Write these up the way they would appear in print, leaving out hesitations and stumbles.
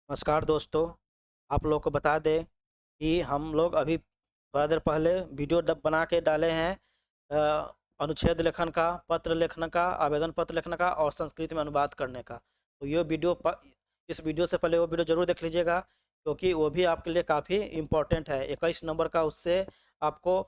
नमस्कार दोस्तों। आप लोग को बता दें कि हम लोग अभी थोड़ा देर पहले वीडियो डब बना के डाले हैं अनुच्छेद लेखन का, पत्र लेखन का, आवेदन पत्र लिखने का और संस्कृत में अनुवाद करने का। तो ये इस वीडियो से पहले वो वीडियो ज़रूर देख लीजिएगा, क्योंकि वो भी आपके लिए काफ़ी इम्पोर्टेंट है। 21 नंबर का उससे आपको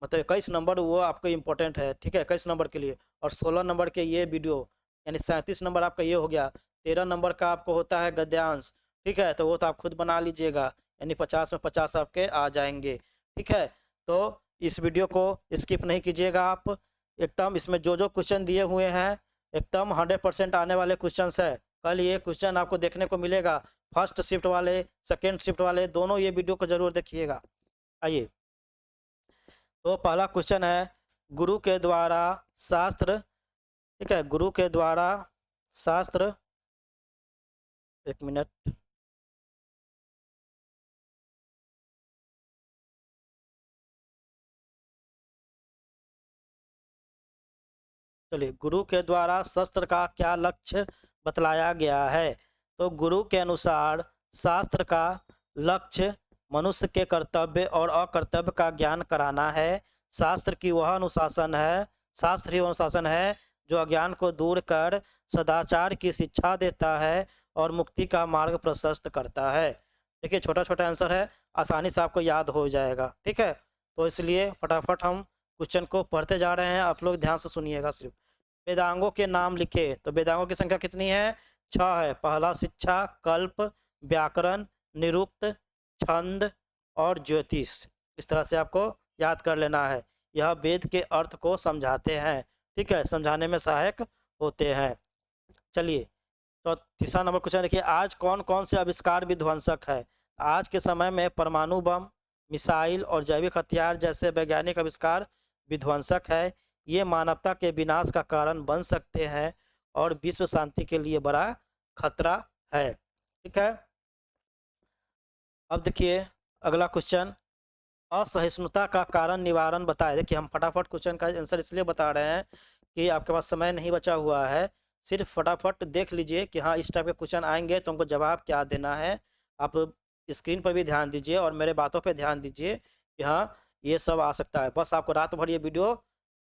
मतलब 21 नंबर वो आपको इम्पोर्टेंट है, ठीक है, 21 नंबर के लिए। और 16 नंबर के ये वीडियो यानी 37 नंबर आपका ये हो गया। 13 नंबर का आपको होता है गद्यांश, ठीक है, तो वो तो आप खुद बना लीजिएगा, यानी 50 में 50 आपके आ जाएंगे, ठीक है। तो इस वीडियो को स्किप नहीं कीजिएगा आप, एकदम इसमें जो जो क्वेश्चन दिए हुए हैं एकदम 100% आने वाले क्वेश्चन है। कल ये क्वेश्चन आपको देखने को मिलेगा, फर्स्ट शिफ्ट वाले, सेकेंड शिफ्ट वाले, दोनों ये वीडियो को जरूर देखिएगा। आइए, तो पहला क्वेश्चन है, गुरु के द्वारा शास्त्र, ठीक है, गुरु के द्वारा शास्त्र, एक मिनट, चलिए, गुरु के द्वारा शस्त्र का क्या लक्ष्य बतलाया गया है। तो गुरु के अनुसार शास्त्र का लक्ष्य मनुष्य के कर्तव्य और अकर्तव्य का ज्ञान कराना है। शास्त्र की वह अनुशासन है शास्त्र ही वह अनुशासन है जो अज्ञान को दूर कर सदाचार की शिक्षा देता है और मुक्ति का मार्ग प्रशस्त करता है। देखिए, छोटा छोटा आंसर है, आसानी से आपको याद हो जाएगा, ठीक है। तो इसलिए फटाफट हम क्वेश्चन को पढ़ते जा रहे हैं, आप लोग ध्यान से सुनिएगा सिर्फ। वेदांगों के नाम लिखे, तो वेदांगों की संख्या कितनी है? 6 है। पहला शिक्षा, कल्प, व्याकरण, निरुक्त, छंद और ज्योतिष। इस तरह से आपको याद कर लेना है। यह वेद के अर्थ को समझाते हैं, ठीक है, समझाने में सहायक होते हैं। चलिए, तो तीसरा नंबर क्वेश्चन देखिए, आज कौन कौन से आविष्कार विध्वंसक है। आज के समय में परमाणु बम, मिसाइल और जैविक हथियार जैसे वैज्ञानिक आविष्कार विध्वंसक है। ये मानवता के विनाश का कारण बन सकते हैं और विश्व शांति के लिए बड़ा खतरा है, ठीक है। अब देखिए अगला क्वेश्चन, असहिष्णुता का कारण निवारण बताए। देखिए, हम फटाफट क्वेश्चन का आंसर इसलिए बता रहे हैं कि आपके पास समय नहीं बचा हुआ है, सिर्फ फटाफट देख लीजिए कि हाँ इस टाइप के क्वेश्चन आएंगे तो हमको जवाब क्या देना है। आप स्क्रीन पर भी ध्यान दीजिए और मेरे बातों पर ध्यान दीजिए कि हाँ ये सब आ सकता है। बस आपको रात भर ये वीडियो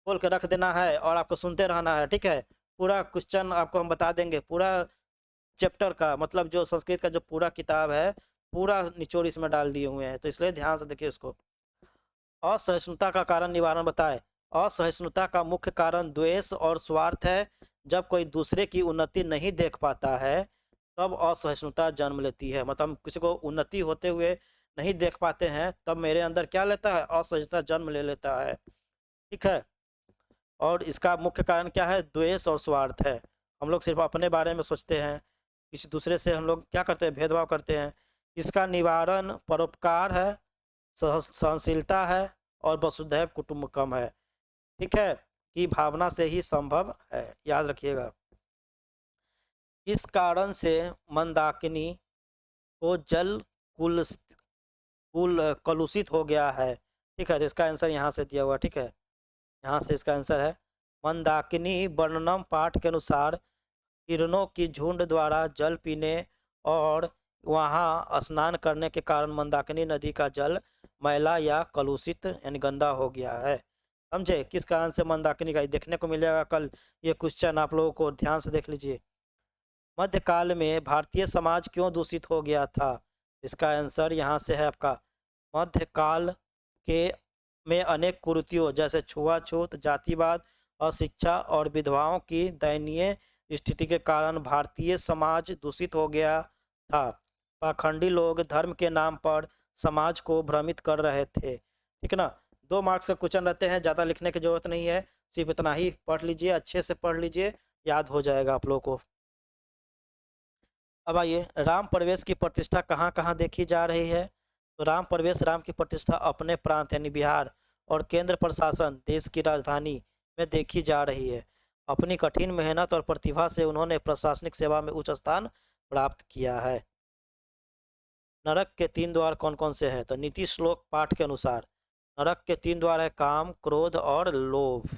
खोल के रख देना है और आपको सुनते रहना है, ठीक है। पूरा क्वेश्चन आपको हम बता देंगे, पूरा चैप्टर का, मतलब जो संस्कृत का जो पूरा किताब है, पूरा निचोड़ इसमें डाल दिए हुए हैं, तो इसलिए ध्यान से देखिए उसको। असहिष्णुता का कारण निवारण बताए। असहिष्णुता का मुख्य कारण द्वेष और स्वार्थ है। जब कोई दूसरे की उन्नति नहीं देख पाता है तब असहिष्णुता जन्म लेती है। मतलब हम किसी को उन्नति होते हुए नहीं देख पाते हैं तब मेरे अंदर क्या लेता है, असहिष्णुता जन्म ले लेता है, ठीक है। और इसका मुख्य कारण क्या है? द्वेष और स्वार्थ है। हम लोग सिर्फ अपने बारे में सोचते हैं, किसी दूसरे से हम लोग क्या करते हैं, भेदभाव करते हैं। इसका निवारण परोपकार है, सहनशीलता है और वसुधैव कुटुंबकम है, ठीक है, की भावना से ही संभव है, याद रखिएगा। इस कारण से मंदाकिनी को जल कुल कुल कलुषित हो गया है, ठीक है। तो इसका आंसर यहाँ से दिया हुआ, ठीक है, यहाँ से इसका आंसर है मंदाकिनी वर्णनम पाठ के अनुसार हिरणों की झुंड द्वारा जल पीने और वहाँ स्नान करने के कारण मंदाकिनी नदी का जल मैला या कलुषित यानी गंदा हो गया है। समझे? किस कारण से मंदाकिनी का देखने को मिलेगा कल, ये क्वेश्चन आप लोगों को ध्यान से देख लीजिए। मध्यकाल में भारतीय समाज क्यों दूषित हो गया था? इसका आंसर यहाँ से है आपका, मध्यकाल के में अनेक कुरीतियों जैसे छुआछूत, जातिवाद, अशिक्षा और विधवाओं की दयनीय स्थिति के कारण भारतीय समाज दूषित हो गया था। पाखंडी लोग धर्म के नाम पर समाज को भ्रमित कर रहे थे, ठीक है ना। 2 मार्क्स का क्वेश्चन रहते हैं, ज़्यादा लिखने की जरूरत नहीं है, सिर्फ इतना ही पढ़ लीजिए, अच्छे से पढ़ लीजिए, याद हो जाएगा आप लोगों को। अब आइए, राम प्रवेश की प्रतिष्ठा कहाँ कहाँ देखी जा रही है। तो राम प्रवेश, राम की प्रतिष्ठा अपने प्रांत यानी बिहार और केंद्र प्रशासन देश की राजधानी में देखी जा रही है। अपनी कठिन मेहनत और प्रतिभा से उन्होंने प्रशासनिक सेवा में उच्च स्थान प्राप्त किया है। नरक के 3 द्वार कौन कौन से हैं? तो नीति श्लोक पाठ के अनुसार नरक के 3 द्वार है काम, क्रोध और लोभ,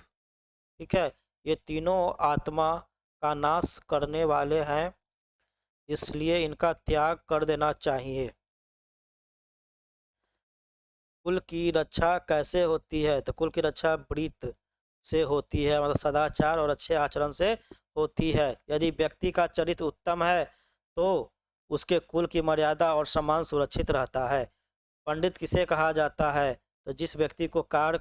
ठीक है। ये तीनों आत्मा का नाश करने वाले हैं। इसलिए इनका त्याग कर देना चाहिए। कुल की रक्षा कैसे होती है? तो कुल की रक्षा ब्रीत से होती है, मतलब सदाचार और अच्छे आचरण से होती है। यदि व्यक्ति का चरित्र उत्तम है तो उसके कुल की मर्यादा और सम्मान सुरक्षित रहता है। पंडित किसे कहा जाता है? तो जिस व्यक्ति को कार्य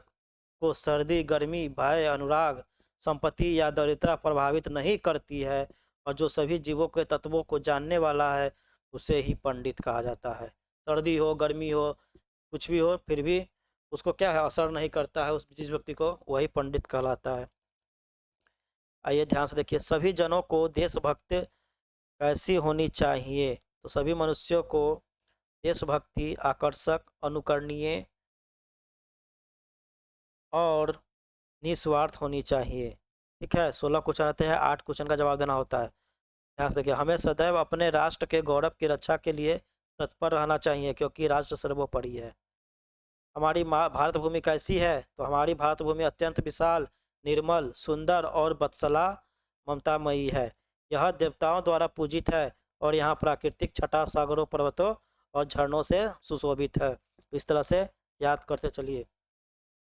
को सर्दी, गर्मी, भय, अनुराग, संपत्ति या दरिद्रता प्रभावित नहीं करती है और जो सभी जीवों के तत्वों को जानने वाला है, उसे ही पंडित कहा जाता है। सर्दी हो, गर्मी हो, कुछ भी हो, फिर भी उसको क्या है, असर नहीं करता है उस जिस व्यक्ति को, वही पंडित कहलाता है। आइए ध्यान से देखिए, सभी जनों को देशभक्ति कैसी होनी चाहिए? तो सभी मनुष्यों को देशभक्ति आकर्षक, अनुकरणीय और निस्वार्थ होनी चाहिए। ठीक है, 16 क्वेश्चन आते हैं, 8 क्वेश्चन का जवाब देना होता है। ध्यान से देखिए, हमें सदैव अपने राष्ट्र के गौरव की रक्षा के लिए तत्पर रहना चाहिए क्योंकि राष्ट्र सर्वोपरि है। हमारी माँ भारत भूमि कैसी है? तो हमारी भारत भूमि अत्यंत विशाल, निर्मल, सुंदर और वत्सला ममतामयी है। यह देवताओं द्वारा पूजित है और यहाँ प्राकृतिक छटा सागरों, पर्वतों और झरनों से सुशोभित है। इस तरह से याद करते चलिए।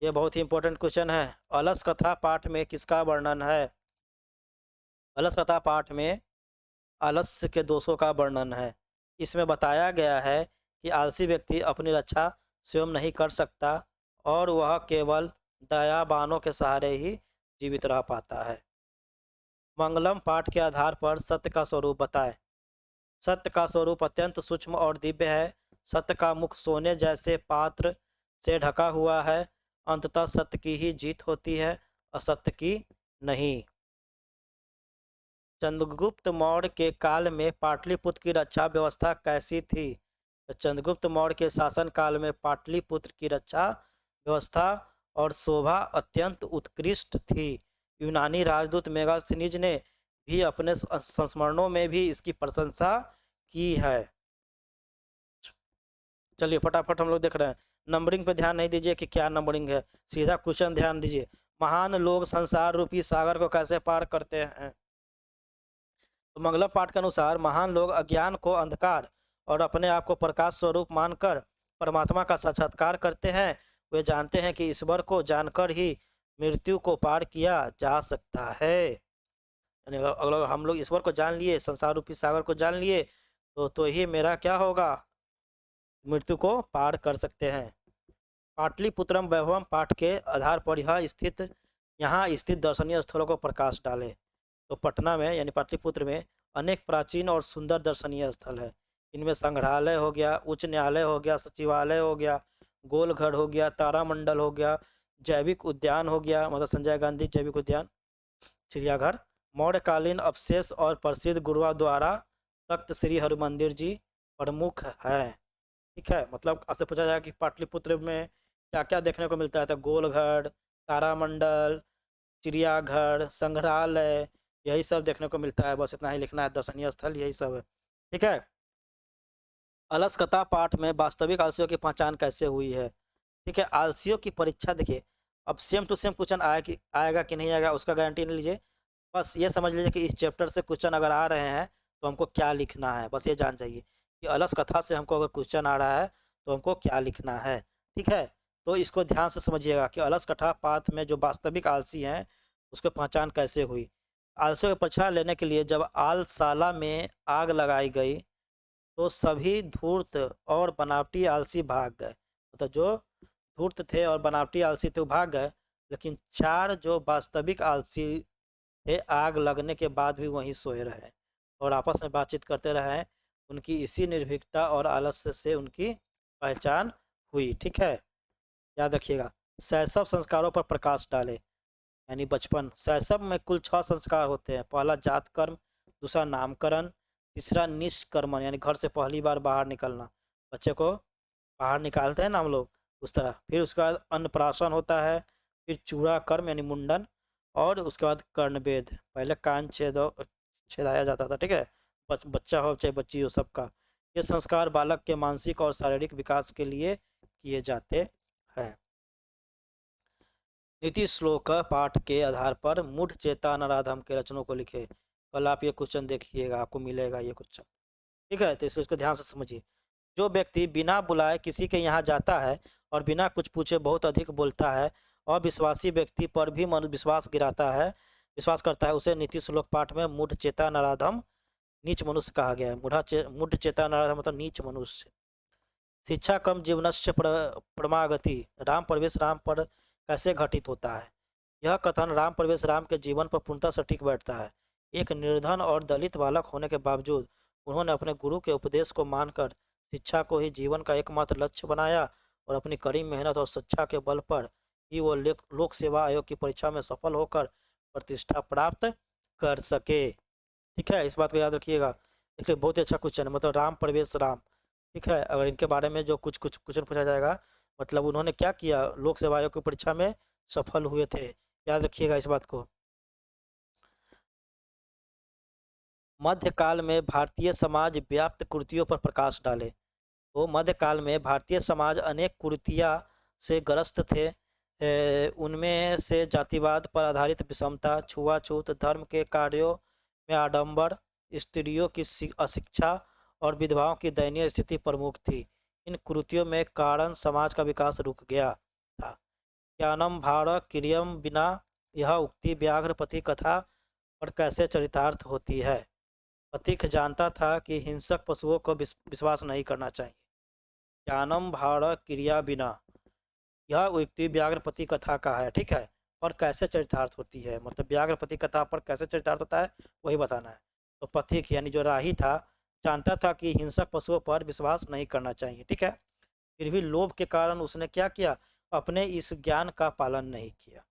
ये बहुत ही इंपॉर्टेंट क्वेश्चन है। अलस कथा पाठ में किसका वर्णन है? अलस कथा पाठ में आलस्य के दोषों का वर्णन है। इसमें बताया गया है कि आलसी व्यक्ति अपनी रक्षा स्वयं नहीं कर सकता और वह केवल दयावानों के सहारे ही जीवित रह पाता है। मंगलम पाठ के आधार पर सत्य का स्वरूप बताएं। सत्य का स्वरूप अत्यंत सूक्ष्म और दिव्य है। सत्य का मुख सोने जैसे पात्र से ढका हुआ है। अंततः सत्य की ही जीत होती है, असत्य की नहीं। चंद्रगुप्त मौर्य के काल में पाटलिपुत्र की रक्षा व्यवस्था कैसी थी? तो चंद्रगुप्त मौर्य के शासन काल में पाटलिपुत्र की रक्षा व्यवस्था और शोभा अत्यंत उत्कृष्ट थी। यूनानी राजदूत मेगास्थनीज ने भी अपने संस्मरणों में भी इसकी प्रशंसा की है। चलिए फटाफट हम लोग देख रहे हैं। नंबरिंग पे ध्यान नहीं दीजिए कि क्या नंबरिंग है, सीधा क्वेश्चन ध्यान दीजिए। महान लोग संसार रूपी सागर को कैसे पार करते हैं? तो मंगलम पाठ के अनुसार महान लोग अज्ञान को अंधकार और अपने आप को प्रकाश स्वरूप मानकर परमात्मा का साक्षात्कार करते हैं। वे जानते हैं कि ईश्वर को जानकर ही मृत्यु को पार किया जा सकता है। यानी अगर हम लोग ईश्वर को जान लिए, संसार रूपी सागर को जान लिए, तो ही मेरा क्या होगा, मृत्यु को पार कर सकते हैं। पाटलिपुत्रम वैभवम पाठ के आधार पर यहाँ स्थित दर्शनीय स्थलों को प्रकाश डाले। तो पटना में यानी पाटलिपुत्र में अनेक प्राचीन और सुंदर दर्शनीय स्थल है। इनमें संग्रहालय हो गया, उच्च न्यायालय हो गया, सचिवालय हो गया, गोलघर हो गया, तारामंडल हो गया, जैविक उद्यान हो गया, मतलब संजय गांधी जैविक उद्यान, चिड़ियाघर, मौर्यकालीन अवशेष और प्रसिद्ध गुरुद्वारा तख्त श्री हरमंदिर जी प्रमुख है। ठीक है, मतलब आपसे पूछा जाए कि पाटलिपुत्र में क्या क्या देखने को मिलता है, तो गोलघर, तारामंडल, चिड़ियाघर, संग्रहालय, यही सब देखने को मिलता है। बस इतना ही लिखना है, दर्शनीय स्थल यही सब है। ठीक है, अलसकता पाठ में वास्तविक आलसियों की पहचान कैसे हुई है? ठीक है, आलसियों की परीक्षा देखिए, अब सेम टू सेम क्वेश्चन आएगा कि नहीं आएगा उसका गारंटी नहीं लीजिए। बस ये समझ लीजिए कि इस चैप्टर से क्वेश्चन अगर आ रहे हैं तो हमको क्या लिखना है, बस ये जान जाइए कि अलस कथा से हमको अगर क्वेश्चन आ रहा है तो हमको क्या लिखना है। ठीक है, तो इसको ध्यान से समझिएगा कि अलस कथा पाठ में जो वास्तविक आलसी हैं उसकी पहचान कैसे हुई। आलसियों की परीक्षा लेने के लिए जब आलसाला में आग लगाई गई तो सभी धूर्त और बनावटी आलसी भाग गए। मतलब जो धूर्त थे और बनावटी आलसी थे वो भाग गए, लेकिन 4 जो वास्तविक आलसी थे आग लगने के बाद भी वहीं सोए रहे और आपस में बातचीत करते रहे। उनकी इसी निर्भीकता और आलस्य से उनकी पहचान हुई। ठीक है, याद रखिएगा। शैशव संस्कारों पर प्रकाश डाले, यानी बचपन। शैशव में कुल 6 संस्कार होते हैं। पहला जात कर्म, दूसरा नामकरण, तीसरा निष्कर्मण यानी घर से पहली बार बाहर निकलना, बच्चे को बाहर निकालते हैं ना हम लोग उस तरह। फिर उसके बाद अन्नप्राशन होता है, फिर चूड़ा कर्म यानी मुंडन, और उसके बाद कर्णवेद, पहले कान छेदाया जाता था। ठीक है, बच्चा हो चाहे बच्ची हो सबका। ये संस्कार बालक के मानसिक और शारीरिक विकास के लिए किए जाते हैं। नीति श्लोक पाठ के आधार पर मूढ़ चेता नराधम के रचनों को लिखे। कल आप ये क्वेश्चन देखिएगा, आपको मिलेगा ये क्वेश्चन। ठीक है, तो इसलिए इसको ध्यान से समझिए। जो व्यक्ति बिना बुलाए किसी के यहाँ जाता है और बिना कुछ पूछे बहुत अधिक बोलता है और विश्वासी व्यक्ति पर भी मन विश्वास करता है, उसे नीति श्लोक पाठ में मूढ़ चेता नराधम नीच मनुष्य कहा गया है। मूढ़ चेता नराधम मतलब नीच मनुष्य। शिक्षा कम जीवनस्य परमागति, राम प्रवेश राम पर कैसे घटित होता है। यह कथन राम प्रवेश राम के जीवन पर पूर्णतः सटीक बैठता है। एक निर्धन और दलित बालक होने के बावजूद उन्होंने अपने गुरु के उपदेश को मानकर शिक्षा को ही जीवन का एकमात्र लक्ष्य बनाया और अपनी कड़ी मेहनत और शिक्षा के बल पर ही वो लोक सेवा आयोग की परीक्षा में सफल होकर प्रतिष्ठा प्राप्त कर सके। ठीक है, इस बात को याद रखिएगा। देखिए बहुत ही अच्छा क्वेश्चन है, मतलब राम प्रवेश राम। ठीक है, अगर इनके बारे में जो कुछ कुछ क्वेश्चन पूछा जाएगा, मतलब उन्होंने क्या किया, लोक सेवा आयोग की परीक्षा में सफल हुए थे, याद रखिएगा इस बात को। मध्यकाल में भारतीय समाज व्याप्त कुरीतियों पर प्रकाश डाले। तो मध्यकाल में भारतीय समाज अनेक कुरीतियाँ से ग्रस्त थे। उनमें से जातिवाद पर आधारित विषमता, छुआछूत, धर्म के कार्यों में आडंबर, स्त्रियों की अशिक्षा और विधवाओं की दयनीय स्थिति प्रमुख थी। इन कुरीतियों में कारण समाज का विकास रुक गया था। ज्ञानम भाड़ क्रियम बिना, यह उक्ति व्याघ्र पति कथा पर कैसे चरितार्थ होती है। पथिक जानता था कि हिंसक पशुओं को विश्वास नहीं करना चाहिए। ज्ञानम भाड़ क्रिया बिना, यह उक्ति व्याघ्रपति कथा का है। ठीक है, और कैसे चरितार्थ होती है, मतलब व्याघ्रपति कथा पर कैसे चरितार्थ होता है वही बताना है। तो पथिक यानी जो राही था, जानता था कि हिंसक पशुओं पर विश्वास नहीं करना चाहिए। ठीक है, फिर भी लोभ के कारण उसने क्या किया, अपने इस ज्ञान का पालन नहीं किया।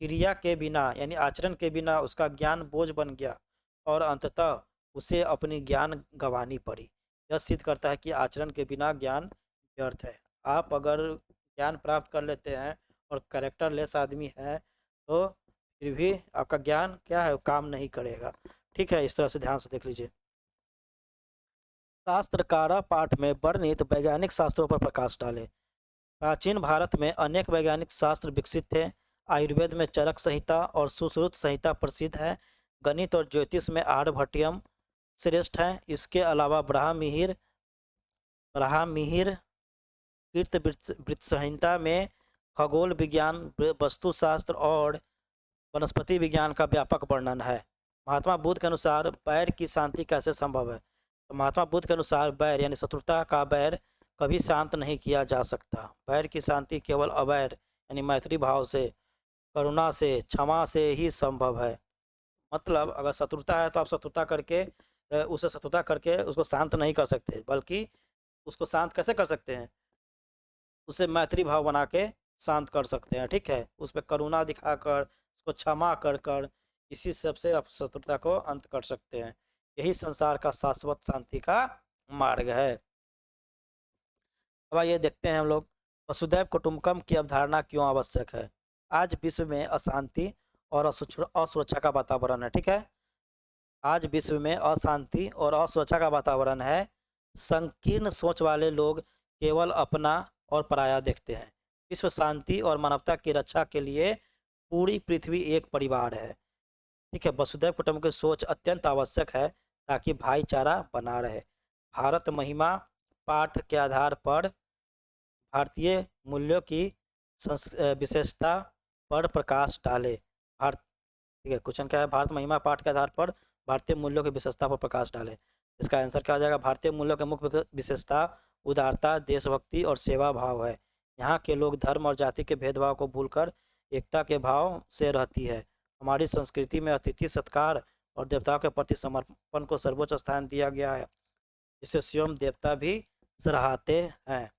क्रिया के बिना यानी आचरण के बिना उसका ज्ञान बोझ बन गया और अंततः उसे अपनी ज्ञान गंवानी पड़ी। यह सिद्ध करता है कि आचरण के बिना ज्ञान व्यर्थ है। आप अगर ज्ञान प्राप्त कर लेते हैं और कैरेक्टर लेस आदमी है तो फिर भी आपका ज्ञान क्या है, काम नहीं करेगा। ठीक है, इस तरह से ध्यान से देख लीजिए। शास्त्रकारा पाठ में वर्णित वैज्ञानिक शास्त्रों पर प्रकाश डाले। प्राचीन भारत में अनेक वैज्ञानिक शास्त्र विकसित थे। आयुर्वेद में चरक संहिता और सुश्रुत संहिता प्रसिद्ध है। गणित और ज्योतिष में आर्यभट्टियम श्रेष्ठ है। इसके अलावा ब्राह्मीहिर कृत वृत्त संहिता में खगोल विज्ञान, वस्तुशास्त्र और वनस्पति विज्ञान का व्यापक वर्णन है। महात्मा बुद्ध के अनुसार बैर की शांति कैसे संभव है। तो महात्मा बुद्ध के अनुसार बैर यानी शत्रुता का बैर कभी शांत नहीं किया जा सकता। बैर की शांति केवल अवैर यानी मैत्री भाव से, करुणा से, क्षमा से ही संभव है। मतलब अगर शत्रुता है तो आप शत्रुता करके उसको शांत नहीं कर सकते, बल्कि उसको शांत कैसे कर सकते हैं, उसे मैत्री भाव बना के शांत कर सकते हैं। ठीक है, उस पर करुणा दिखाकर, उसको क्षमा कर कर, इसी सबसे आप शत्रुता को अंत कर सकते हैं। यही संसार का शाश्वत शांति का मार्ग है। अब आइए देखते हैं हम लोग वसुधैव कुटुंबकम की अवधारणा क्यों आवश्यक है। आज विश्व में अशांति और असुरक्षा का वातावरण है। ठीक है, आज विश्व में अशांति और असुरक्षा का वातावरण है। संकीर्ण सोच वाले लोग केवल अपना और पराया देखते हैं। विश्व शांति और मानवता की रक्षा के लिए पूरी पृथ्वी एक परिवार है। ठीक है, वसुधैव कुटुंबकम की सोच अत्यंत आवश्यक है ताकि भाईचारा बना रहे। भारत महिमा पाठ के आधार पर भारतीय मूल्यों की विशेषता पर प्रकाश डाले। भारत ठीक है, क्वेश्चन क्या है, भारत महिमा पाठ के आधार पर भारतीय मूल्यों की विशेषता पर प्रकाश डाले। इसका आंसर क्या हो जाएगा, भारतीय मूल्यों की मुख्य विशेषता उदारता, देशभक्ति और सेवा भाव है। यहाँ के लोग धर्म और जाति के भेदभाव को भूलकर एकता के भाव से रहती है। हमारी संस्कृति में अतिथि सत्कार और देवताओं के प्रति समर्पण को सर्वोच्च स्थान दिया गया है, जिसे स्वयं देवता भी सराहते हैं।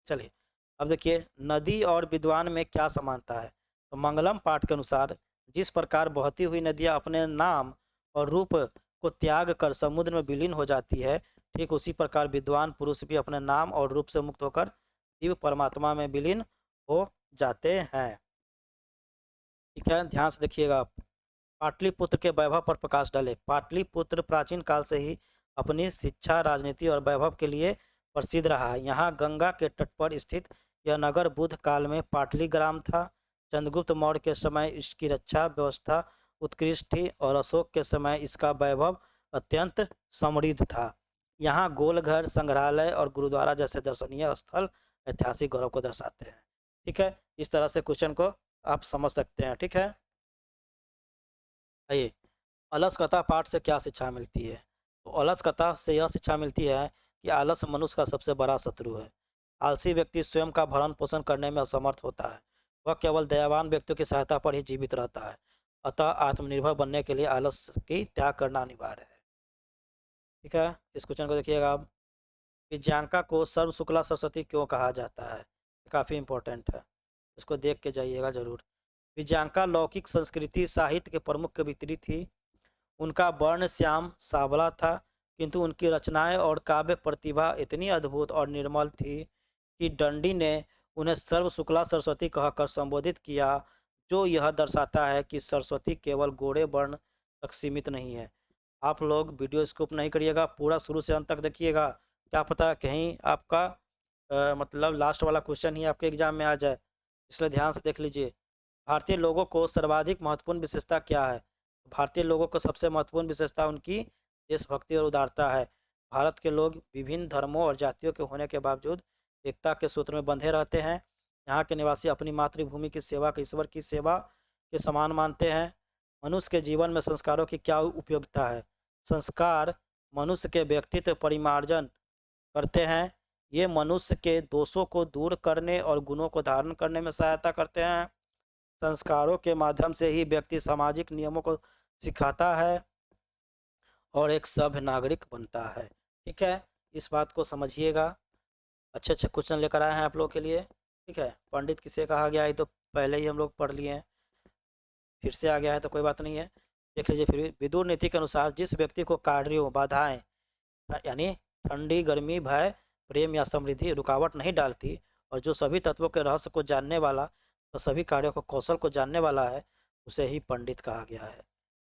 चलिए अब देखिए नदी और विद्वान में क्या समानता है। तो मंगलम पाठ के अनुसार जिस प्रकार बहती हुई नदियाँ अपने नाम और रूप को त्याग कर समुद्र में विलीन हो जाती है, ठीक उसी प्रकार विद्वान पुरुष भी अपने नाम और रूप से मुक्त होकर दिव्य परमात्मा में विलीन हो जाते हैं। ठीक है, ध्यान से देखिएगा। पाटलिपुत्र के वैभव पर प्रकाश डाले। पाटलिपुत्र प्राचीन काल से ही अपनी शिक्षा, राजनीति और वैभव के लिए प्रसिद्ध रहा है। यहाँ गंगा के तट पर स्थित यह नगर बुद्ध काल में पाटलीग्राम था। चंद्रगुप्त मौर्य के समय इसकी रक्षा व्यवस्था उत्कृष्ट थी और अशोक के समय इसका वैभव अत्यंत समृद्ध था। यहाँ गोलघर, संग्रहालय और गुरुद्वारा जैसे दर्शनीय स्थल ऐतिहासिक गौरव को दर्शाते हैं। ठीक है, इस तरह से क्वेश्चन को आप समझ सकते हैं। ठीक है, आइए, अलसकता पाठ से क्या शिक्षा मिलती है? तो अलसकता से यह शिक्षा मिलती है कि आलस मनुष्य का सबसे बड़ा शत्रु है। आलसी व्यक्ति स्वयं का भरण पोषण करने में असमर्थ होता है। वह केवल दयावान व्यक्तियों की सहायता पर ही जीवित रहता है। अतः आत्मनिर्भर बनने के लिए आलस की त्याग करना अनिवार्य है। ठीक है, इस क्वेश्चन को देखिएगा आप। विज्ञानका को सर्व शुक्ला सरस्वती क्यों कहा जाता है? काफ़ी इंपॉर्टेंट है, इसको देख के जाइएगा जरूर। विज्ञानका लौकिक संस्कृति साहित्य के प्रमुख कवित्री थी। उनका वर्ण श्याम सावला था, किंतु उनकी रचनाएं और काव्य प्रतिभा इतनी अद्भुत और निर्मल थी कि दंडी ने उन्हें सर्व शुक्ला सरस्वती कहकर संबोधित किया, जो यह दर्शाता है कि सरस्वती केवल गोरे वर्ण तक सीमित नहीं है। आप लोग वीडियो स्किप नहीं करिएगा, पूरा शुरू से अंत तक देखिएगा। क्या पता कहीं आपका मतलब लास्ट वाला क्वेश्चन ही आपके एग्जाम में आ जाए, इसलिए ध्यान से देख लीजिए। भारतीय लोगों को सर्वाधिक महत्वपूर्ण विशेषता क्या है? भारतीय लोगों को सबसे महत्वपूर्ण विशेषता उनकी देशभक्ति और उदारता है। भारत के लोग विभिन्न धर्मों और जातियों के होने के बावजूद एकता के सूत्र में बंधे रहते हैं। यहाँ के निवासी अपनी मातृभूमि की सेवा को ईश्वर की सेवा के समान मानते हैं। मनुष्य के जीवन में संस्कारों की क्या उपयोगिता है? संस्कार मनुष्य के व्यक्तित्व परिमार्जन करते हैं। ये मनुष्य के दोषों को दूर करने और गुणों को धारण करने में सहायता करते हैं। संस्कारों के माध्यम से ही व्यक्ति सामाजिक नियमों को सिखाता है और एक सभ्य नागरिक बनता है। ठीक है, इस बात को समझिएगा। अच्छे अच्छे क्वेश्चन लेकर आए हैं आप लोगों के लिए। ठीक है, पंडित किसे कहा गया है तो पहले ही हम लोग पढ़ लिए हैं, फिर से आ गया है तो कोई बात नहीं है, देख लीजिए फिर भी। विदुर नीति के अनुसार जिस व्यक्ति को कार्यों, बाधाएं यानी ठंडी, गर्मी, भय, प्रेम या समृद्धि रुकावट नहीं डालती, और जो सभी तत्वों के रहस्य को जानने वाला, तो सभी कार्यों को कौशल को जानने वाला है, उसे ही पंडित कहा गया है।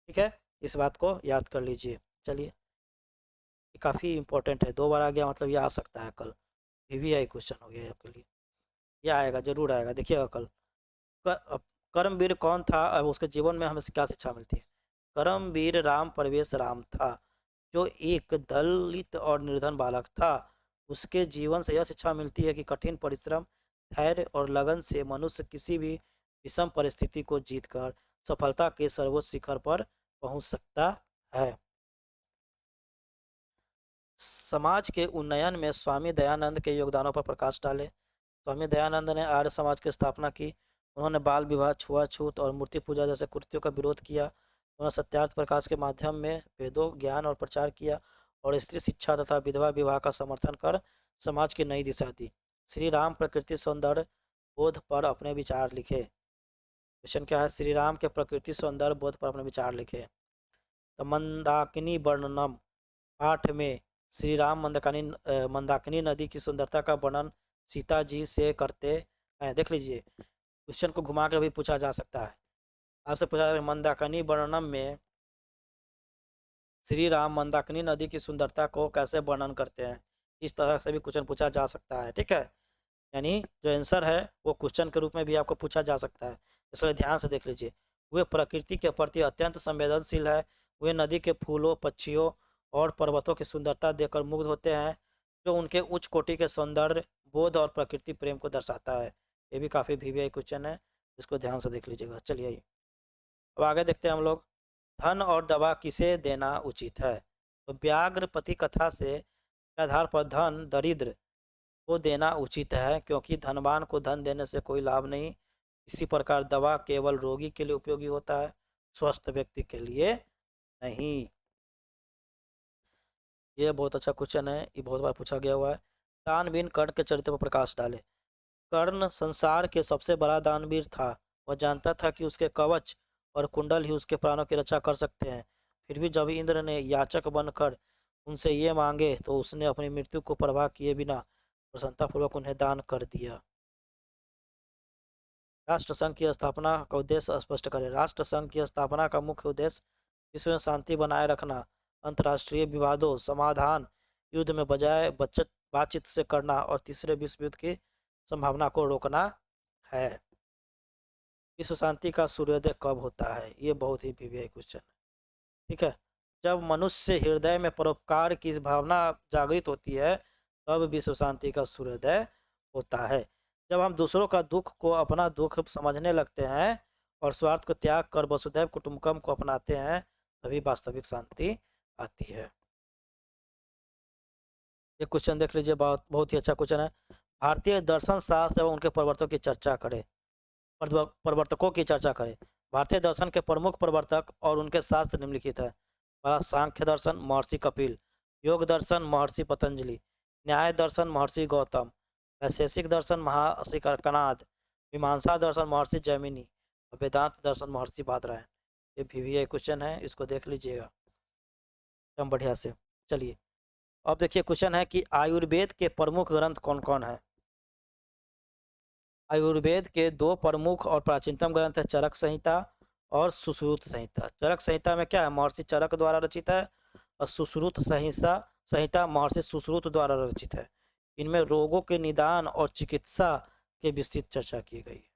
ठीक है, इस बात को याद कर लीजिए। चलिए, ये काफ़ी इंपॉर्टेंट है, 2 बार आ गया मतलब ये आ सकता है कल। VVI क्वेश्चन हो गया है आपके लिए, ये आएगा, जरूर आएगा, देखिएगा कल। अब कर्मवीर कौन था, अब उसके जीवन में हमें क्या शिक्षा मिलती है? कर्मवीर राम प्रवेश राम था, जो एक दलित और निर्धन बालक था। उसके जीवन से यह शिक्षा मिलती है कि कठिन परिश्रम, धैर्य और लगन से मनुष्य किसी भी विषम परिस्थिति को जीतकर सफलता के सर्वोच्च शिखर पर पहुंच सकता है। समाज के उन्नयन में स्वामी दयानंद के योगदानों पर प्रकाश डाले। स्वामी दयानंद ने आर्य समाज की स्थापना की। उन्होंने बाल विवाह, छुआछूत और मूर्ति पूजा जैसे कृत्यों का विरोध किया। उन्होंने सत्यार्थ प्रकाश के माध्यम में वेदों, ज्ञान और प्रचार किया, और स्त्री शिक्षा तथा विधवा विवाह का समर्थन कर समाज की नई दिशा दी। श्री राम प्रकृति सौंदर्य बोध पर अपने विचार लिखे। क्वेश्चन क्या है? श्री राम के प्रकृति सौंदर्य बोध पर अपने विचार लिखे। तो मंदाकिनी वर्णनम पाठ में श्री राम मंदाकिनी नदी की सुंदरता का वर्णन सीता जी से करते हैं। देख लीजिए, क्वेश्चन को घुमा कर भी पूछा जा सकता है। आपसे पूछा जाए मंदाकिनी वर्णनम में श्री राम मंदाकिनी नदी की सुंदरता को कैसे वर्णन करते हैं, इस तरह से भी क्वेश्चन पूछा जा सकता है। ठीक है, यानी जो आंसर है वो क्वेश्चन के रूप में भी आपको पूछा जा सकता है, इसलिए ध्यान से देख लीजिए। वे प्रकृति के प्रति अत्यंत संवेदनशील है। वे नदी के फूलों, पक्षियों और पर्वतों की सुंदरता देखकर मुग्ध होते हैं, जो उनके उच्च कोटि के सौंदर्य बोध और प्रकृति प्रेम को दर्शाता है। ये भी काफ़ी VVI क्वेश्चन है, इसको ध्यान से देख लीजिएगा। चलिए अब आगे देखते हैं हम लोग। धन और दवा किसे देना उचित है? तो व्याघ्रपति कथा से के आधार पर धन दरिद्र को देना उचित है, क्योंकि धनवान को धन देने से कोई लाभ नहीं। इसी प्रकार दवा केवल रोगी के लिए उपयोगी होता है, स्वस्थ व्यक्ति के लिए नहीं। ये बहुत अच्छा क्वेश्चन है, ये बहुत बार पूछा गया हुआ है। दानवीर कर्ण के चरित्र पर प्रकाश डाले। कर्ण संसार के सबसे बड़ा दानवीर था। वह जानता था कि उसके कवच और कुंडल ही उसके प्राणों की रक्षा कर सकते हैं। फिर भी जब इंद्र ने याचक बनकर उनसे ये मांगे, तो उसने अपनी मृत्यु को परवाह किए बिना प्रसन्नतापूर्वक उन्हें दान कर दिया। राष्ट्रसंघ की स्थापना का उद्देश्य स्पष्ट करें। राष्ट्रसंघ की स्थापना का मुख्य उद्देश्य विश्व में शांति बनाए रखना, अंतर्राष्ट्रीय विवादों समाधान, युद्ध में बजाय बातचीत से करना, और तीसरे विश्व युद्ध की संभावना को रोकना है। विश्व शांति का सूर्योदय कब होता है? ये बहुत ही VVI क्वेश्चन है। ठीक है, जब मनुष्य हृदय में परोपकार की भावना जागृत होती है तब विश्व शांति का सूर्योदय होता है। जब हम दूसरों का दुख को अपना दुख समझने लगते हैं और स्वार्थ को त्याग कर वसुधैव कुटुंबकम को अपनाते हैं तभी वास्तविक शांति आती है। ये क्वेश्चन देख लीजिए, बहुत बहुत ही अच्छा क्वेश्चन है। भारतीय दर्शन शास्त्र एवं उनके प्रवर्तकों की चर्चा करें। प्रवर्तकों की चर्चा करें। भारतीय दर्शन के प्रमुख प्रवर्तक और उनके शास्त्र निम्नलिखित है। पहला सांख्य दर्शन महर्षि कपिल, योग दर्शन महर्षि पतंजलि, न्याय दर्शन महर्षि गौतम, वैशेषिक दर्शन महर्षि कणाद, मीमांसा दर्शन महर्षि जैमिनी और वेदांत दर्शन महर्षि बादरायण। ये VVI क्वेश्चन है, इसको देख लीजिएगा एकदम बढ़िया से। चलिए अब देखिए क्वेश्चन है कि आयुर्वेद के प्रमुख ग्रंथ कौन कौन है। आयुर्वेद के दो प्रमुख और प्राचीनतम ग्रंथ है चरक संहिता और सुश्रुत संहिता। चरक संहिता में क्या है, महर्षि चरक द्वारा रचित है और सुश्रुत संहिता संहिता महर्षि सुश्रुत द्वारा रचित है। इनमें रोगों के निदान और चिकित्सा के विस्तृत चर्चा की गई है।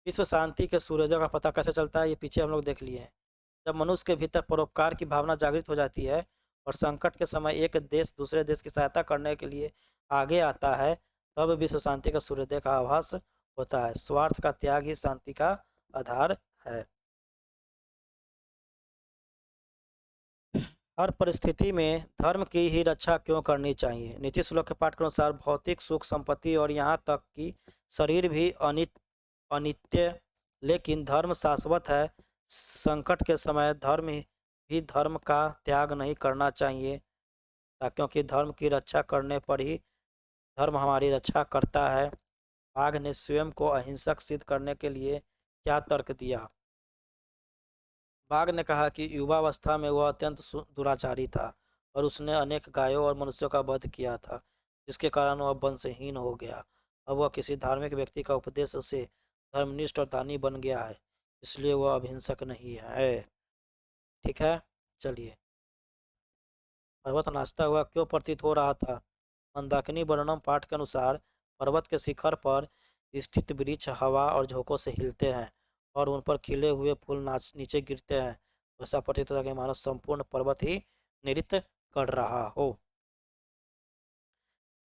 विश्व शांति के सूर्योदय का पता कैसे चलता है, ये पीछे हम लोग देख लिए हैं। जब मनुष्य के भीतर परोपकार की भावना जागृत हो जाती है और संकट के समय एक देश दूसरे देश की सहायता करने के लिए आगे आता है तब विश्व शांति का सूर्योदय का आभास होता है। स्वार्थ का त्याग ही शांति का आधार है। हर परिस्थिति में धर्म की ही रक्षा क्यों करनी चाहिए। नीति श्लोक के पाठ के अनुसार भौतिक सुख संपत्ति और यहाँ तक कि शरीर भी अनित्य लेकिन धर्म शाश्वत है। संकट के समय धर्म का त्याग नहीं करना चाहिए क्योंकि धर्म की रक्षा करने पर ही धर्म हमारी रक्षा करता है। बाघ ने स्वयं को अहिंसक सिद्ध करने के लिए क्या तर्क दिया। बाघ ने कहा कि युवावस्था में वह अत्यंत दुराचारी था और उसने अनेक गायों और मनुष्यों का वध किया था जिसके कारण वह वंशहीन हो गया। अब वह किसी धार्मिक व्यक्ति का उपदेश से धर्मनिष्ठ और दानी बन गया है, इसलिए वह अहिंसक नहीं है। ठीक है, चलिए। पर्वत नाचता हुआ क्यों प्रतीत हो रहा था। मंदाकिनी वर्णम पाठ के अनुसार पर्वत के शिखर पर स्थित वृक्ष हवा और झोंकों से हिलते हैं और उन पर खिले हुए फूल नीचे गिरते हैं। ऐसा प्रतीत होता है कि मानो संपूर्ण पर्वत ही नृत्य कर रहा हो।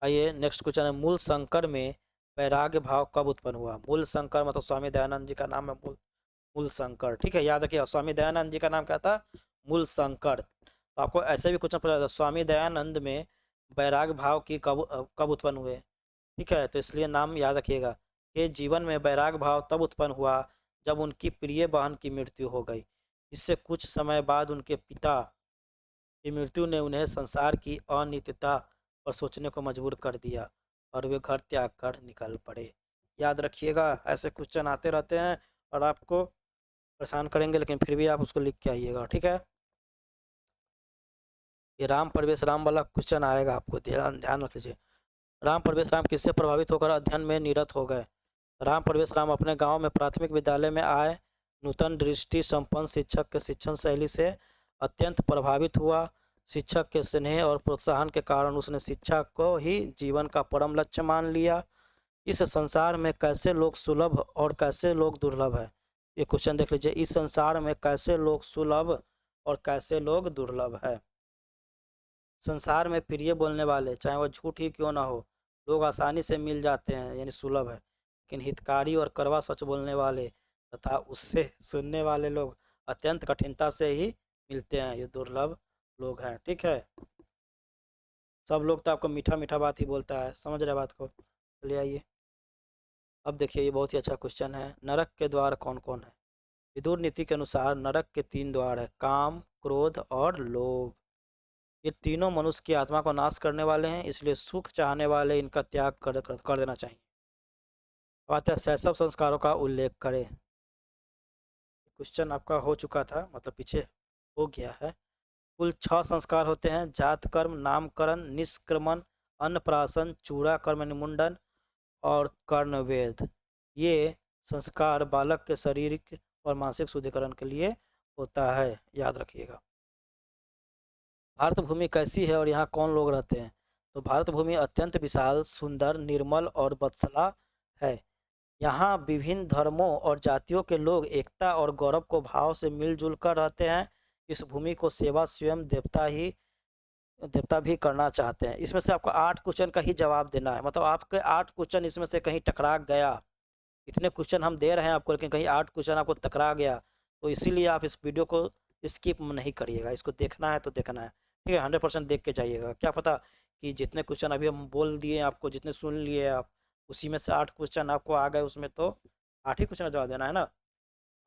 आइए नेक्स्ट क्वेश्चन है, मूल शंकर में वैराग्य भाव कब उत्पन्न हुआ। मूल शंकर मतलब स्वामी दयानंद जी का नाम है मूल शंकर। ठीक है, याद रखिए स्वामी दयानंद जी का नाम क्या था, मूल शंकर। तो आपको ऐसे भी क्वेश्चन पूछा था स्वामी दयानंद में वैराग्य भाव की कब उत्पन्न हुए। ठीक है, तो इसलिए नाम याद रखिएगा कि जीवन में वैराग्य भाव तब उत्पन्न हुआ जब उनकी प्रिय बहन की मृत्यु हो गई। इससे कुछ समय बाद उनके पिता की मृत्यु ने उन्हें संसार की अनित्यता पर सोचने को मजबूर कर दिया और वे घर त्याग कर निकल पड़े। याद रखिएगा, ऐसे क्वेश्चन आते रहते हैं और आपको परेशान करेंगे, लेकिन फिर भी आप उसको लिख के आइएगा। ठीक है, ये राम प्रवेश राम वाला क्वेश्चन आएगा, आपको ध्यान रख लीजिए। राम प्रवेश राम किससे प्रभावित होकर अध्ययन में निरत हो गए। राम प्रवेश राम अपने गांव में प्राथमिक विद्यालय में आए नूतन दृष्टि संपन्न शिक्षक के शिक्षण शैली से अत्यंत प्रभावित हुआ। शिक्षक के स्नेह और प्रोत्साहन के कारण उसने शिक्षा को ही जीवन का परम लक्ष्य मान लिया। इस संसार में कैसे लोग सुलभ और कैसे लोग दुर्लभ है। ये क्वेश्चन देख लीजिए, इस संसार में कैसे लोग सुलभ और कैसे लोग दुर्लभ है। संसार में प्रिय बोलने वाले चाहे वह झूठ ही क्यों ना हो लोग आसानी से मिल जाते हैं, यानी सुलभ है। लेकिन हितकारी और कड़वा सच बोलने वाले तथा उससे सुनने वाले लोग अत्यंत कठिनता से ही मिलते हैं, ये दुर्लभ लोग हैं। ठीक है, सब लोग तो आपको मीठा मीठा बात ही बोलता है, समझ रहे बात को। चलिए आइए अब देखिए, ये बहुत ही अच्छा क्वेश्चन है। नरक के द्वार कौन कौन है। विदुर नीति के अनुसार नरक के 3 द्वार है, काम, क्रोध और लोभ। ये तीनों मनुष्य की आत्मा को नाश करने वाले हैं, इसलिए सुख चाहने वाले इनका त्याग कर देना चाहिए। बात है शैशव संस्कारों का उल्लेख करें। क्वेश्चन आपका हो चुका था, मतलब पीछे हो गया है। कुल 6 संस्कार होते हैं, जात कर्म, नामकरण, निष्क्रमण, अन्नप्राशन, चूड़ा कर्म निमुंडन और कर्णवेद। ये संस्कार बालक के शारीरिक और मानसिक शुद्धिकरण के लिए होता है, याद रखिएगा। भारत भूमि कैसी है और यहाँ कौन लोग रहते हैं। तो भारत भूमि अत्यंत विशाल, सुंदर, निर्मल और वत्सला है। यहाँ विभिन्न धर्मों और जातियों के लोग एकता और गौरव को भाव से मिलजुल कर रहते हैं। इस भूमि को सेवा स्वयं देवता भी करना चाहते हैं। इसमें से आपको 8 क्वेश्चन का ही जवाब देना है, मतलब आपके 8 क्वेश्चन इसमें से कहीं टकरा गया। इतने क्वेश्चन हम दे रहे हैं आपको, लेकिन कहीं 8 क्वेश्चन आपको टकरा गया, तो इसीलिए आप इस वीडियो को स्किप नहीं करिएगा। इसको देखना है तो देखना है, ठीक है, 100% देख के जाइएगा। क्या पता कि जितने क्वेश्चन अभी हम बोल दिए आपको, जितने सुन लिए आप, उसी में से 8 क्वेश्चन आपको आ गए, उसमें तो 8 ही क्वेश्चन का जवाब देना है ना।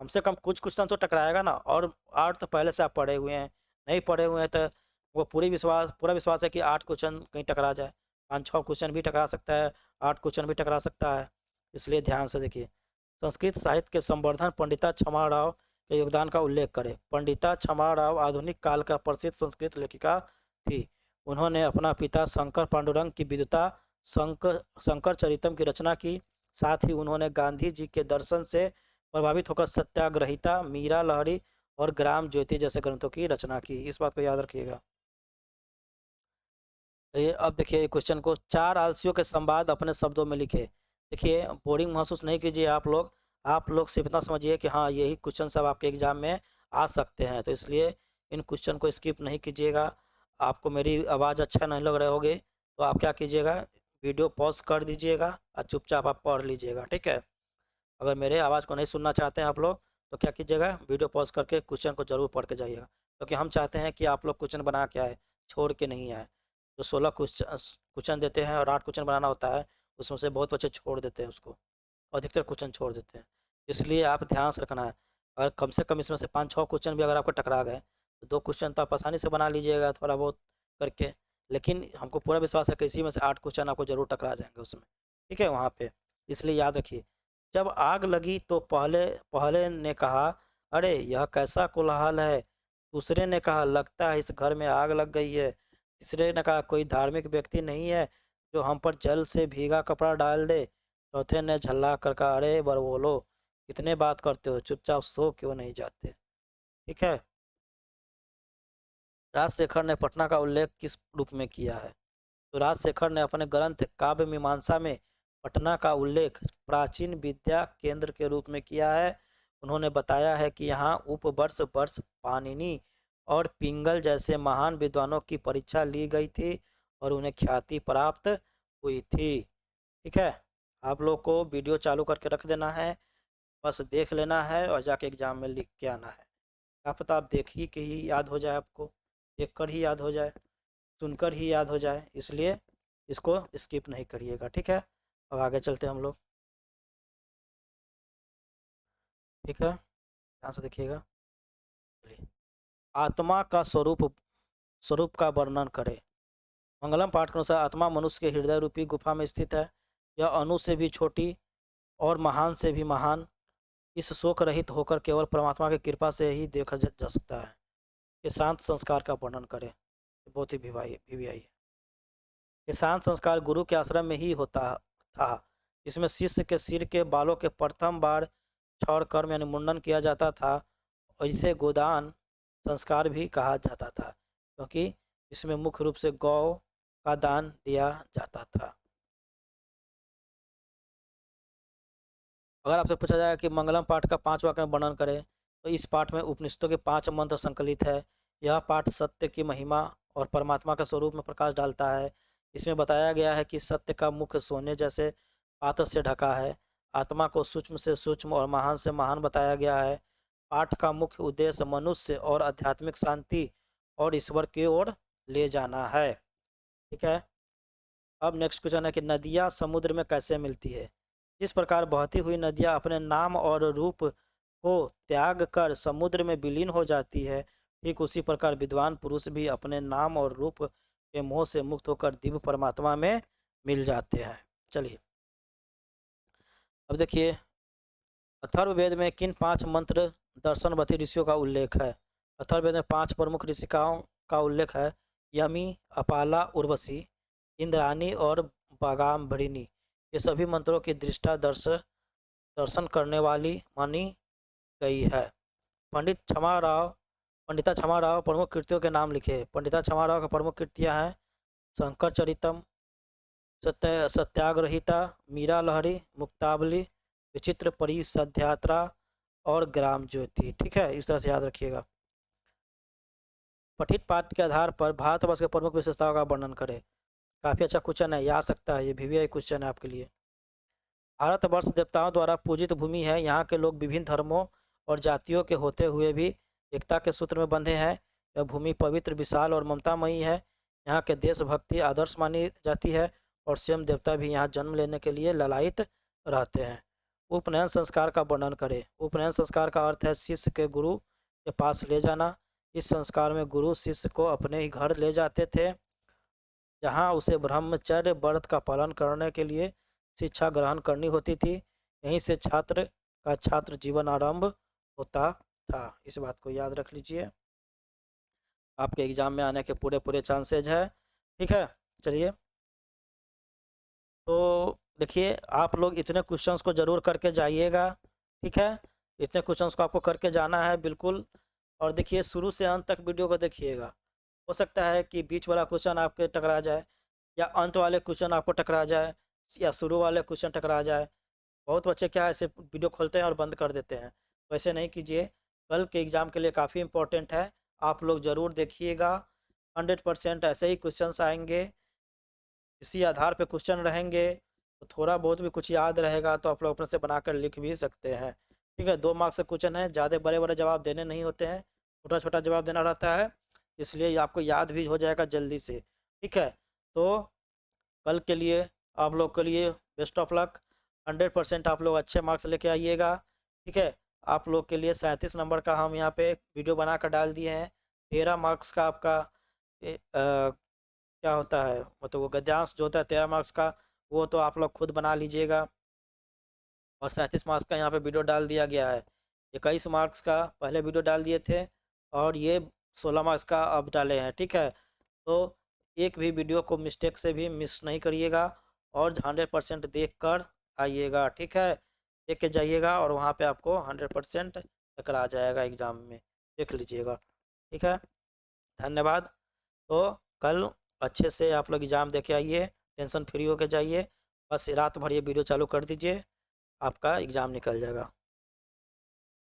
कम से कम कुछ क्वेश्चन तो टकराएगा ना। और 8 तो पहले से आप पढ़े हुए हैं, नहीं पढ़े हुए हैं तो वो पूरा विश्वास है कि 8 क्वेश्चन कहीं टकरा जाए। 5-6 क्वेश्चन भी टकरा सकता है, 8 क्वेश्चन भी टकरा सकता है, इसलिए ध्यान से देखिए। संस्कृत साहित्य के संवर्धन पंडिता क्षमा राव के योगदान का उल्लेख करें। पंडिता क्षमा राव आधुनिक काल का प्रसिद्ध संस्कृत लेखिका थी। उन्होंने अपना पिता शंकर पांडुरंग की विद्वता शंकर चरितम की रचना की। साथ ही उन्होंने गांधी जी के दर्शन से प्रभावित होकर सत्याग्रहिता, मीरा लहरी और ग्राम ज्योति जैसे ग्रंथों की रचना की। इस बात को याद रखिएगा। ये अब देखिए क्वेश्चन को, 4 आलसियों के संवाद अपने शब्दों में लिखे। देखिए बोरिंग महसूस नहीं कीजिए आप लोग सिर्फ इतना समझिए कि हाँ यही क्वेश्चन सब आपके एग्जाम में आ सकते हैं, तो इसलिए इन क्वेश्चन को स्किप नहीं कीजिएगा। आपको मेरी आवाज़ अच्छा नहीं लग रही होगी तो आप क्या कीजिएगा, वीडियो पॉज कर दीजिएगा और चुपचाप आप पढ़ लीजिएगा, ठीक है। अगर मेरे आवाज़ को नहीं सुनना चाहते हैं आप लोग, तो क्या कीजिएगा, वीडियो पॉज करके क्वेश्चन को जरूर पढ़ के जाइएगा, क्योंकि हम चाहते हैं कि आप लोग क्वेश्चन बना के आए, छोड़ के नहीं आए। जो 16 क्वेश्चन देते हैं और 8 क्वेश्चन बनाना होता है, उसमें से बहुत बच्चे छोड़ देते हैं उसको, अधिकतर क्वेश्चन छोड़ देते हैं। इसलिए आप ध्यान से रखना है। अगर कम से कम इसमें से 5-6 क्वेश्चन भी अगर आपको टकरा गए, तो 2 क्वेश्चन तो आप आसानी से बना लीजिएगा थोड़ा बहुत करके। लेकिन हमको पूरा विश्वास है कि इसी में से 8 क्वेश्चन आपको जरूर टकरा जाएंगे उसमें, ठीक है, वहाँ पे। इसलिए याद रखिए। जब आग लगी तो पहले पहले ने कहा, अरे यह कैसा कोलाहल है। दूसरे ने कहा, लगता है इस घर में आग लग गई है। तीसरे ने कहा, कोई धार्मिक व्यक्ति नहीं है जो हम पर जल से भीगा कपड़ा डाल दे। चौथे ने झल्ला कर कहा, अरे बरबोलो, कितने बात करते हो, चुपचाप सो क्यों नहीं जाते। ठीक है। राजशेखर ने पटना का उल्लेख किस रूप में किया है? तो राजशेखर ने अपने ग्रंथ काव्य मीमांसा में पटना का उल्लेख प्राचीन विद्या केंद्र के रूप में किया है। उन्होंने बताया है कि यहाँ उपवर्ष वर्ष पाणिनि और पिंगल जैसे महान विद्वानों की परीक्षा ली गई थी और उन्हें ख्याति प्राप्त हुई थी। ठीक है, आप लोग को वीडियो चालू करके रख देना है, बस देख लेना है और जाके एग्जाम में लिख के आना है। क्या पता आप देख ही के ही याद हो जाए, आपको देख कर ही याद हो जाए, सुनकर ही याद हो जाए, इसलिए इसको स्किप नहीं करिएगा, ठीक है। अब आगे चलते हम लोग, ठीक है, ध्यान से देखिएगा। चलिए, आत्मा का स्वरूप का वर्णन करें। मंगलम पाठ के अनुसार आत्मा मनुष्य के हृदय रूपी गुफा में स्थित है। यह अणु से भी छोटी और महान से भी महान, इस शोक रहित होकर केवल परमात्मा की कृपा से ही देखा जा सकता है। ये शांत संस्कार का वर्णन करें। बहुत ही वीवीआई है। ये शांत संस्कार गुरु के आश्रम में ही होता था। इसमें शिष्य के सिर के बालों के प्रथम बार क्षौर कर्म यानी मुंडन किया जाता था, और इसे गोदान संस्कार भी कहा जाता था, क्योंकि इसमें मुख्य रूप से गौ का दान दिया जाता था। अगर आपसे पूछा जाए कि मंगलम पाठ का 5 वाक्य में वर्णन करें, तो इस पाठ में उपनिषदों के 5 मंत्र संकलित है। यह पाठ सत्य की महिमा और परमात्मा के स्वरूप में प्रकाश डालता है। इसमें बताया गया है कि सत्य का मुख सोने जैसे पात्र से ढका है। आत्मा को सूक्ष्म से सूक्ष्म और महान से महान बताया गया है। पाठ का मुख्य उद्देश्य मनुष्य और आध्यात्मिक शांति और ईश्वर की ओर ले जाना है। ठीक है। अब नेक्स्ट क्वेश्चन है कि नदियाँ समुद्र में कैसे मिलती है? जिस प्रकार बहती हुई नदियाँ अपने नाम और रूप को त्याग कर समुद्र में विलीन हो जाती है, ठीक उसी प्रकार विद्वान पुरुष भी अपने नाम और रूप के मोह से मुक्त होकर दिव्य परमात्मा में मिल जाते हैं। चलिए, अब देखिए, अथर्ववेद में किन 5 मंत्र दर्शनवती ऋषियों का उल्लेख है? अथर्ववेद में 5 प्रमुख ऋषिकाओं का उल्लेख है। यमी, अपाला, उर्वशी, इंद्राणी और बागाम्भरिणी। ये सभी मंत्रों की दर्शन करने वाली मानी गई है। पंडिता क्षमा राव प्रमुख कृतियों के नाम लिखे। पंडिता क्षमा राव की प्रमुख कृतियाँ हैं शंकर चरितम, सत्याग्रहिता, मीरा लहरी, मुक्तावली, विचित्र परिषद्यात्रा और ग्राम ज्योति। ठीक है, इस तरह से याद रखिएगा। पठित पाठ के आधार पर भारतवर्ष के प्रमुख विशेषताओं का वर्णन करें। काफ़ी अच्छा क्वेश्चन है, ये आ सकता है, ये VVI क्वेश्चन है आपके लिए। भारतवर्ष देवताओं द्वारा पूजित भूमि है। यहाँ के लोग विभिन्न धर्मों और जातियों के होते हुए भी एकता के सूत्र में बंधे हैं। यह भूमि पवित्र, विशाल और ममतामयी है। यहाँ के देशभक्ति आदर्श मानी जाती है और स्वयं देवता भी यहाँ जन्म लेने के लिए ललायित रहते हैं। उपनयन संस्कार का वर्णन करें। उपनयन संस्कार का अर्थ है शिष्य के गुरु के पास ले जाना। इस संस्कार में गुरु शिष्य को अपने ही घर ले जाते थे, जहाँ उसे ब्रह्मचर्य व्रत का पालन करने के लिए शिक्षा ग्रहण करनी होती थी। यहीं से छात्र का छात्र जीवन आरंभ होता था। इस बात को याद रख लीजिए, आपके एग्जाम में आने के पूरे चांसेज है। ठीक है, चलिए तो देखिए, आप लोग इतने क्वेश्चंस को ज़रूर करके जाइएगा। ठीक है, इतने क्वेश्चंस को आपको करके जाना है बिल्कुल। और देखिए, शुरू से अंत तक वीडियो को देखिएगा। हो सकता है कि बीच वाला क्वेश्चन आपके टकरा जाए, या अंत वाले क्वेश्चन आपको टकरा जाए, या शुरू वाले क्वेश्चन टकरा जाए। बहुत बच्चे क्या ऐसे वीडियो खोलते हैं और बंद कर देते हैं, वैसे नहीं कीजिए। कल के एग्ज़ाम के लिए काफ़ी इंपॉर्टेंट है, आप लोग ज़रूर देखिएगा। 100% ऐसे ही क्वेश्चंस आएंगे, इसी आधार पे क्वेश्चन रहेंगे। तो थोड़ा बहुत भी कुछ याद रहेगा तो आप लोग अपने से बनाकर लिख भी सकते हैं। ठीक है, 2 मार्क्स का क्वेश्चन है, ज़्यादा बड़े जवाब देने नहीं होते हैं, छोटा जवाब देना रहता है, इसलिए आपको याद भी हो जाएगा जल्दी से। ठीक है, तो कल के लिए आप लोग के लिए बेस्ट ऑफ लक। 100% आप लोग अच्छे मार्क्स लेके आइएगा। ठीक है, आप लोग के लिए 37 नंबर का हम यहाँ पे वीडियो बना कर डाल दिए हैं। 13 मार्क्स का आपका क्या होता है, मतलब वो गद्यांश जो होता है 13 मार्क्स का, वो तो आप लोग खुद बना लीजिएगा। और 37 मार्क्स का यहाँ पे वीडियो डाल दिया गया है। 21 मार्क्स का पहले वीडियो डाल दिए थे, और ये 16 मार्क्स का अब डाले हैं। ठीक है, तो एक भी वीडियो को मिस्टेक से भी मिस नहीं करिएगा, और 100% देख कर आइएगा। ठीक है, देख के जाइएगा, और वहाँ पे आपको 100% टकरा जाएगा एग्ज़ाम में, देख लीजिएगा। ठीक है, धन्यवाद। तो कल अच्छे से आप लोग एग्ज़ाम दे के आइए, टेंशन फ्री होके जाइए। बस रात भर ये वीडियो चालू कर दीजिए, आपका एग्ज़ाम निकल जाएगा।